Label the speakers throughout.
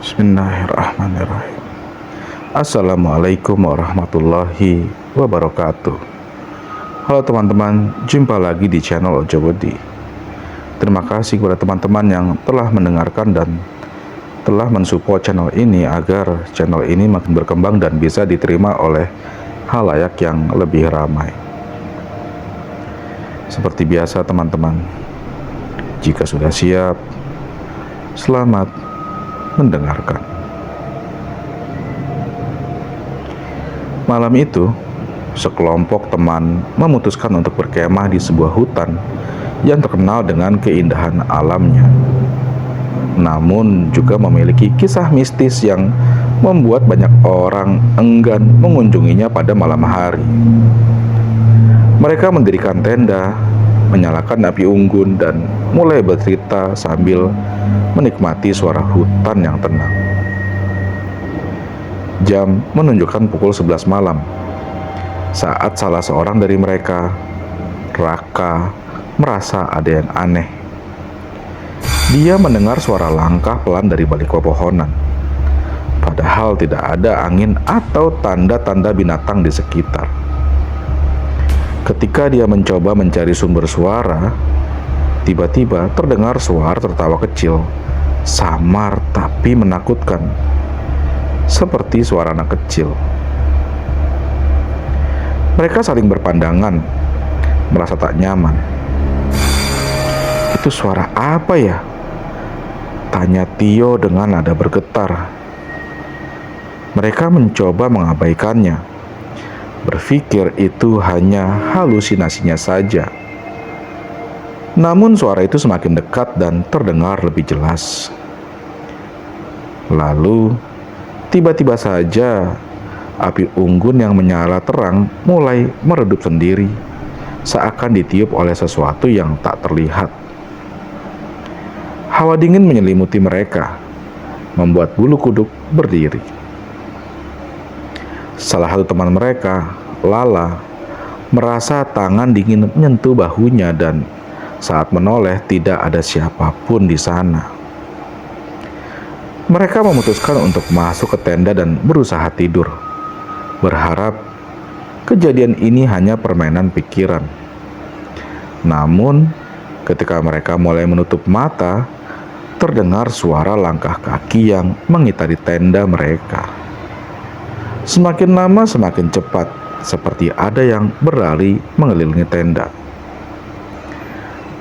Speaker 1: Bismillahirrahmanirrahim. Assalamualaikum warahmatullahi wabarakatuh. Halo teman-teman, jumpa lagi di channel Ojo Bodi. Terima kasih kepada teman-teman yang telah mendengarkan dan telah mensupport channel ini agar channel ini makin berkembang dan bisa diterima oleh halayak yang lebih ramai. Seperti biasa teman-teman, jika sudah siap, selamat mendengarkan. Malam itu, sekelompok teman memutuskan untuk berkemah di sebuah hutan yang terkenal dengan keindahan alamnya. Namun juga memiliki kisah mistis yang membuat banyak orang enggan mengunjunginya pada malam hari. Mereka mendirikan tenda, menyalakan api unggun, dan mulai bercerita sambil menikmati suara hutan yang tenang. Jam menunjukkan pukul 11 malam saat salah seorang dari mereka, Raka, merasa ada yang aneh. Dia mendengar suara langkah pelan dari balik pepohonan, padahal tidak ada angin atau tanda-tanda binatang di sekitar. Ketika dia mencoba mencari sumber suara, tiba-tiba terdengar suara tertawa kecil, samar tapi menakutkan, seperti suara anak kecil. Mereka saling berpandangan, merasa tak nyaman. "Itu suara apa ya?" tanya Tio dengan nada bergetar. Mereka mencoba mengabaikannya, berpikir itu hanya halusinasinya saja. Namun suara itu semakin dekat dan terdengar lebih jelas. Lalu, tiba-tiba saja api unggun yang menyala terang mulai meredup sendiri, seakan ditiup oleh sesuatu yang tak terlihat. Hawa dingin menyelimuti mereka, membuat bulu kuduk berdiri. Salah satu teman mereka, Lala, merasa tangan dingin menyentuh bahunya dan saat menoleh tidak ada siapapun di sana. Mereka memutuskan untuk masuk ke tenda dan berusaha tidur, berharap kejadian ini hanya permainan pikiran. Namun, ketika mereka mulai menutup mata, terdengar suara langkah kaki yang mengitari tenda mereka. Semakin lama semakin cepat, seperti ada yang berlari mengelilingi tenda.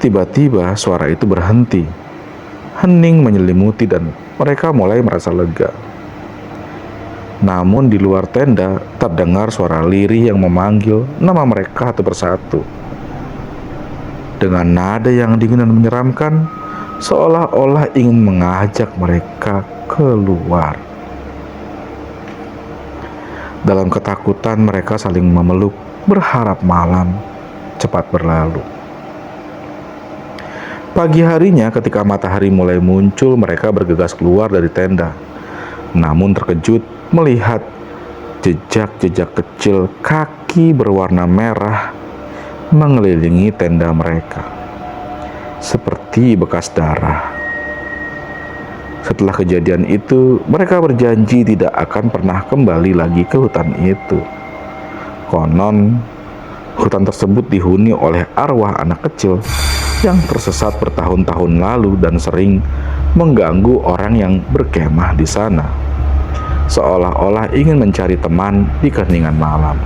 Speaker 1: Tiba-tiba suara itu berhenti. Hening menyelimuti dan mereka mulai merasa lega. Namun di luar tenda terdengar suara lirih yang memanggil nama mereka satu persatu. Dengan nada yang dingin dan menyeramkan, seolah-olah ingin mengajak mereka keluar. Dalam ketakutan mereka saling memeluk, berharap malam cepat berlalu. Pagi harinya ketika matahari mulai muncul, mereka bergegas keluar dari tenda. Namun terkejut melihat jejak-jejak kecil kaki berwarna merah mengelilingi tenda mereka, seperti bekas darah. Setelah kejadian itu, mereka berjanji tidak akan pernah kembali lagi ke hutan itu. Konon, hutan tersebut dihuni oleh arwah anak kecil yang tersesat bertahun-tahun lalu dan sering mengganggu orang yang berkemah di sana, seolah-olah ingin mencari teman di keheningan malam.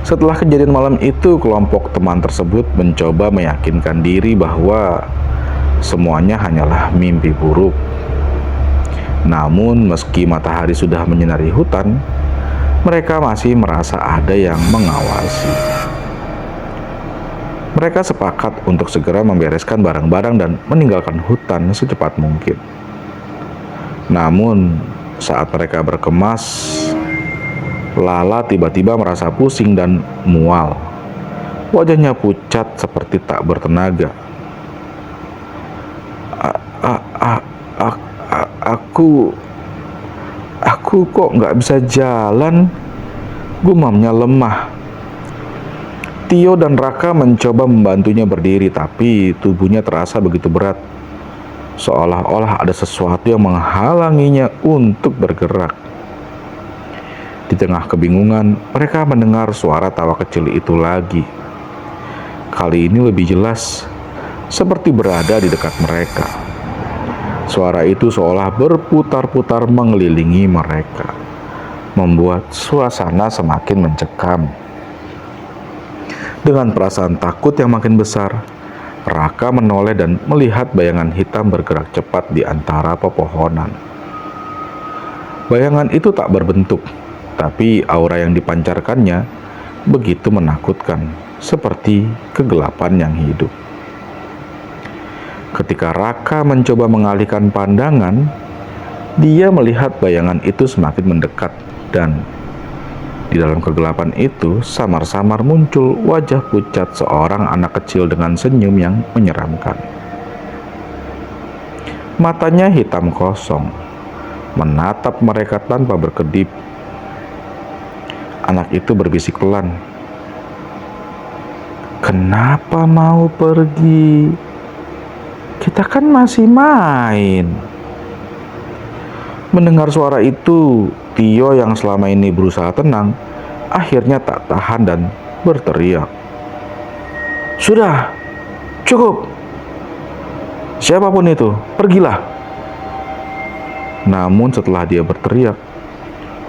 Speaker 1: Setelah kejadian malam itu, kelompok teman tersebut mencoba meyakinkan diri bahwa semuanya hanyalah mimpi buruk. Namun, meski matahari sudah menyinari hutan, mereka masih merasa ada yang mengawasi. Mereka sepakat untuk segera membereskan barang-barang dan meninggalkan hutan secepat mungkin. Namun, saat mereka berkemas, Lala tiba-tiba merasa pusing dan mual. Wajahnya pucat seperti tak bertenaga. Aku kok nggak bisa jalan, gumamnya lemah. Tio dan Raka mencoba membantunya berdiri, tapi tubuhnya terasa begitu berat. seolah-olah ada sesuatu yang menghalanginya untuk bergerak. Di tengah kebingungan, mereka mendengar suara tawa kecil itu lagi. Kali ini lebih jelas, seperti berada di dekat mereka. Suara itu seolah berputar-putar mengelilingi mereka, membuat suasana semakin mencekam. Dengan perasaan takut yang makin besar, Raka menoleh dan melihat bayangan hitam bergerak cepat di antara pepohonan. Bayangan itu tak berbentuk, tapi aura yang dipancarkannya begitu menakutkan, seperti kegelapan yang hidup. Ketika Raka mencoba mengalihkan pandangan, dia melihat bayangan itu semakin mendekat dan di dalam kegelapan itu samar-samar muncul wajah pucat seorang anak kecil dengan senyum yang menyeramkan. Matanya hitam kosong, menatap mereka tanpa berkedip. Anak itu berbisik pelan, "Kenapa mau pergi? Kita kan masih main." Mendengar suara itu, Tio yang selama ini berusaha tenang, akhirnya tak tahan dan berteriak, "Sudah, cukup. Siapapun itu, pergilah." Namun setelah dia berteriak,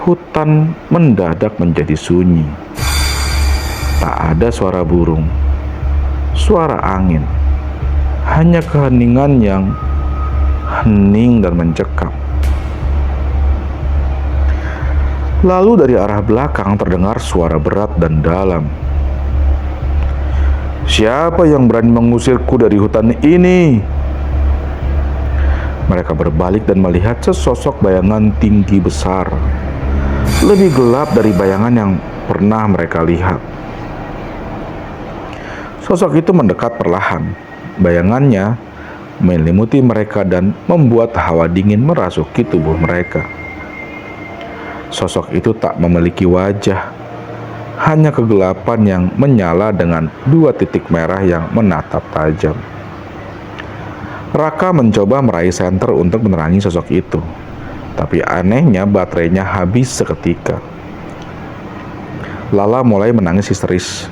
Speaker 1: hutan mendadak menjadi sunyi. Tak ada suara burung, suara angin, hanya keheningan yang hening dan mencekam. Lalu dari arah belakang terdengar suara berat dan dalam. "Siapa yang berani mengusirku dari hutan ini?" Mereka berbalik dan melihat sesosok bayangan tinggi besar, lebih gelap dari bayangan yang pernah mereka lihat. Sosok itu mendekat perlahan. Bayangannya menyelimuti mereka dan membuat hawa dingin merasuki tubuh mereka. Sosok itu tak memiliki wajah, hanya kegelapan yang menyala dengan 2 titik merah yang menatap tajam. Raka mencoba meraih senter untuk menerangi sosok itu, tapi anehnya baterainya habis seketika. Lala mulai menangis histeris.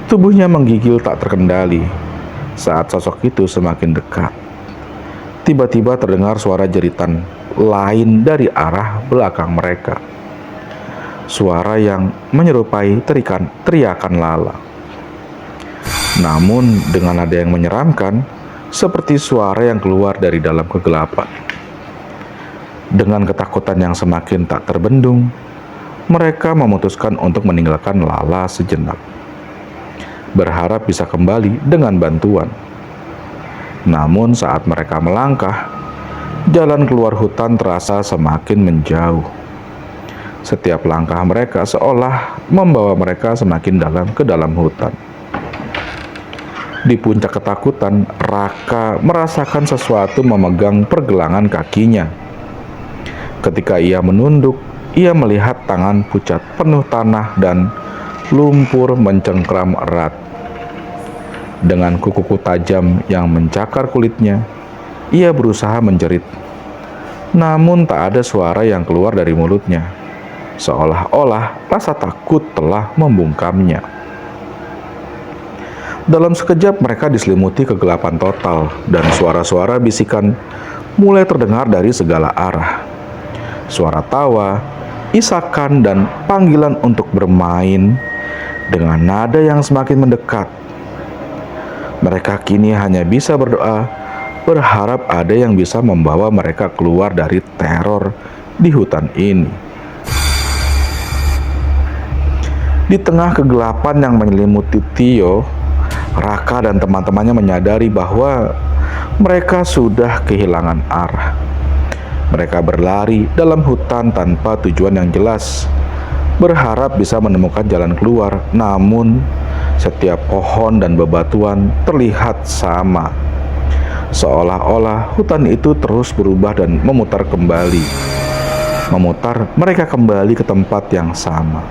Speaker 1: Tubuhnya menggigil tak terkendali saat sosok itu semakin dekat. Tiba-tiba terdengar suara jeritan lain dari arah belakang mereka. Suara yang menyerupai teriakan Lala. Namun dengan nada yang menyeramkan, seperti suara yang keluar dari dalam kegelapan. Dengan ketakutan yang semakin tak terbendung, mereka memutuskan untuk meninggalkan Lala sejenak, berharap bisa kembali dengan bantuan. Namun saat mereka melangkah, jalan keluar hutan terasa semakin menjauh. Setiap langkah mereka seolah membawa mereka semakin dalam ke dalam hutan. Di puncak ketakutan, Raka merasakan sesuatu memegang pergelangan kakinya. Ketika ia menunduk, ia melihat tangan pucat penuh tanah dan lumpur mencengkram erat. Dengan kuku tajam yang mencakar kulitnya, ia berusaha menjerit. Namun tak ada suara yang keluar dari mulutnya, seolah-olah rasa takut telah membungkamnya. Dalam sekejap mereka diselimuti kegelapan total dan suara-suara bisikan mulai terdengar dari segala arah. Suara tawa, isakan, dan panggilan untuk bermain dengan nada yang semakin mendekat. Mereka kini hanya bisa berdoa, berharap ada yang bisa membawa mereka keluar dari teror di hutan ini. Di tengah kegelapan yang menyelimuti Tio, Raka dan teman-temannya menyadari bahwa mereka sudah kehilangan arah. Mereka berlari dalam hutan tanpa tujuan yang jelas, berharap bisa menemukan jalan keluar, namun setiap pohon dan bebatuan terlihat sama. Seolah-olah hutan itu terus berubah dan memutar kembali. Memutar mereka kembali ke tempat yang sama.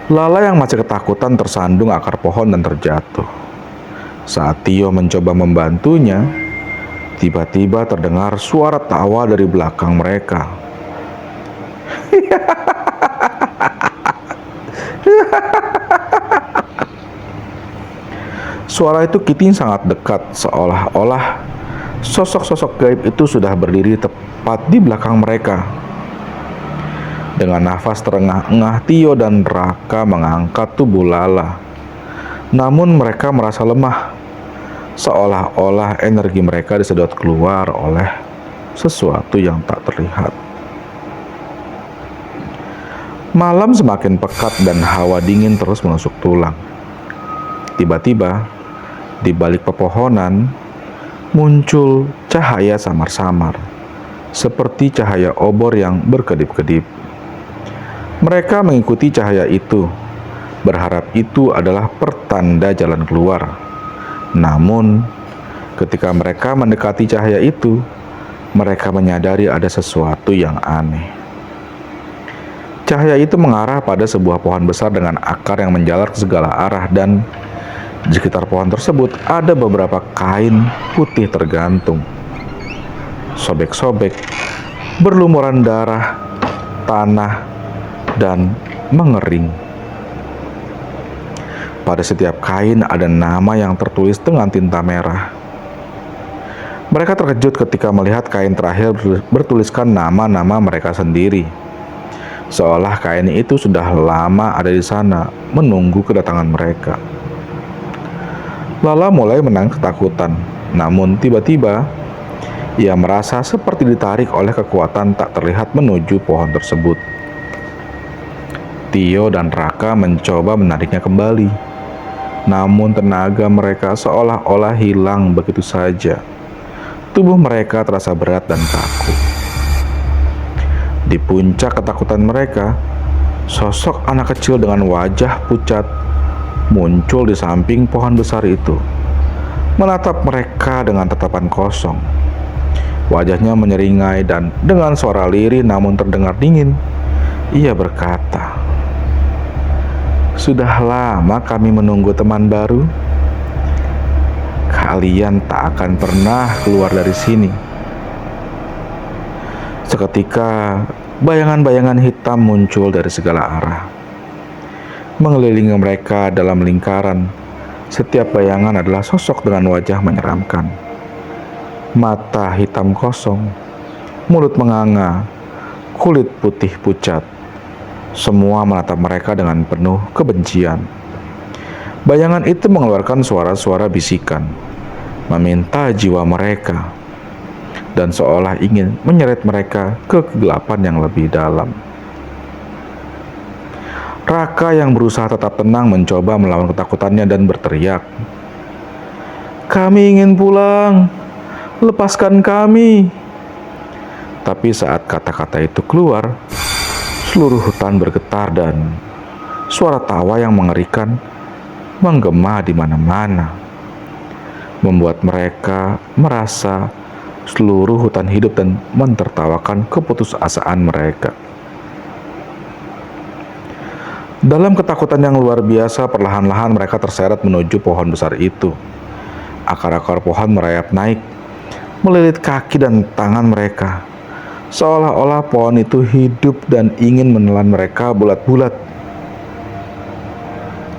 Speaker 1: Lala yang masih ketakutan tersandung akar pohon dan terjatuh. Saat Tio mencoba membantunya, Tiba-tiba terdengar suara tawa dari belakang mereka. Suara itu kini sangat dekat, seolah-olah sosok-sosok gaib itu sudah berdiri tepat di belakang mereka. Dengan nafas terengah-engah, Tio dan Raka mengangkat tubuh Lala. Namun mereka merasa lemah, seolah-olah energi mereka disedot keluar oleh sesuatu yang tak terlihat. Malam semakin pekat dan hawa dingin terus menusuk tulang. Tiba-tiba, di balik pepohonan, muncul cahaya samar-samar, seperti cahaya obor yang berkedip-kedip. Mereka mengikuti cahaya itu, berharap itu adalah pertanda jalan keluar. Namun, ketika mereka mendekati cahaya itu, mereka menyadari ada sesuatu yang aneh. Cahaya itu mengarah pada sebuah pohon besar dengan akar yang menjalar ke segala arah, dan di sekitar pohon tersebut ada beberapa kain putih tergantung. Sobek-sobek, berlumuran darah, tanah, dan mengering. Pada setiap kain ada nama yang tertulis dengan tinta merah. Mereka terkejut ketika melihat kain terakhir bertuliskan nama-nama mereka sendiri. Seolah kain itu sudah lama ada di sana, menunggu kedatangan mereka. Lala mulai menangis ketakutan, namun tiba-tiba ia merasa seperti ditarik oleh kekuatan tak terlihat menuju pohon tersebut. Tio dan Raka mencoba menariknya kembali, namun tenaga mereka seolah-olah hilang begitu saja. Tubuh mereka terasa berat dan kaku. Di puncak ketakutan mereka, sosok anak kecil dengan wajah pucat muncul di samping pohon besar itu, menatap mereka dengan tatapan kosong. Wajahnya menyeringai dan dengan suara lirih namun terdengar dingin, ia berkata, "Sudah lama kami menunggu teman baru. Kalian tak akan pernah keluar dari sini." Seketika, bayangan-bayangan hitam muncul dari segala arah, mengelilingi mereka dalam lingkaran. Setiap bayangan adalah sosok dengan wajah menyeramkan. Mata hitam kosong, mulut menganga, kulit putih pucat. Semua menatap mereka dengan penuh kebencian. Bayangan itu mengeluarkan suara-suara bisikan, meminta jiwa mereka, dan seolah ingin menyeret mereka ke kegelapan yang lebih dalam. Raka yang berusaha tetap tenang mencoba melawan ketakutannya dan berteriak, "Kami ingin pulang, lepaskan kami." Tapi saat kata-kata itu keluar, seluruh hutan bergetar dan suara tawa yang mengerikan menggema di mana-mana, membuat mereka merasa seluruh hutan hidup dan mentertawakan keputusasaan mereka. Dalam ketakutan yang luar biasa, perlahan-lahan mereka terseret menuju pohon besar itu. Akar-akar pohon merayap naik, melilit kaki dan tangan mereka, seolah-olah pohon itu hidup dan ingin menelan mereka bulat-bulat.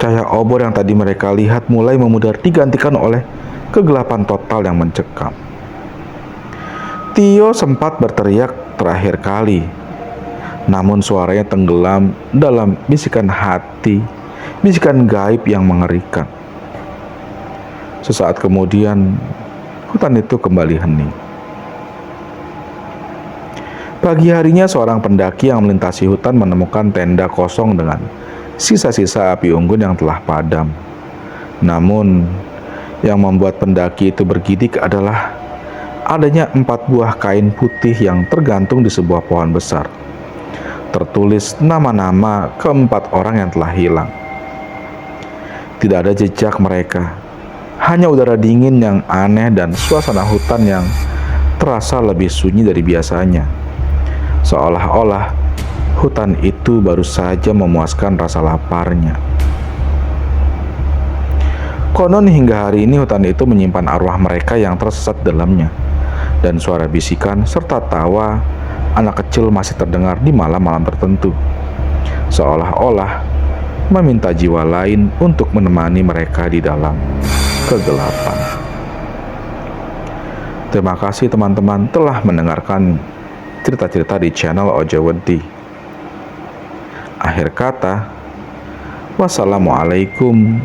Speaker 1: Cahaya obor yang tadi mereka lihat mulai memudar digantikan oleh kegelapan total yang mencekam. Tio sempat berteriak terakhir kali, namun suaranya tenggelam dalam bisikan hati, bisikan gaib yang mengerikan. Sesaat kemudian, hutan itu kembali hening. Pagi harinya, seorang pendaki yang melintasi hutan menemukan tenda kosong dengan sisa-sisa api unggun yang telah padam. Namun, yang membuat pendaki itu bergidik adalah adanya 4 buah kain putih yang tergantung di sebuah pohon besar. Tertulis nama-nama ke-4 orang yang telah hilang. Tidak ada jejak mereka, hanya udara dingin yang aneh dan suasana hutan yang terasa lebih sunyi dari biasanya. Seolah-olah hutan itu baru saja memuaskan rasa laparnya. Konon hingga hari ini hutan itu menyimpan arwah mereka yang tersesat dalamnya. dan suara bisikan serta tawa anak kecil masih terdengar di malam-malam tertentu, seolah-olah meminta jiwa lain untuk menemani mereka di dalam kegelapan. Terima kasih teman-teman telah mendengarkan cerita-cerita di channel Ojo Wedi. Akhir kata, wassalamualaikum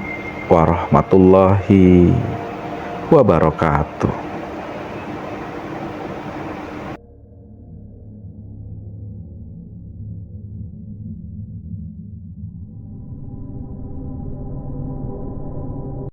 Speaker 1: warahmatullahi wabarakatuh.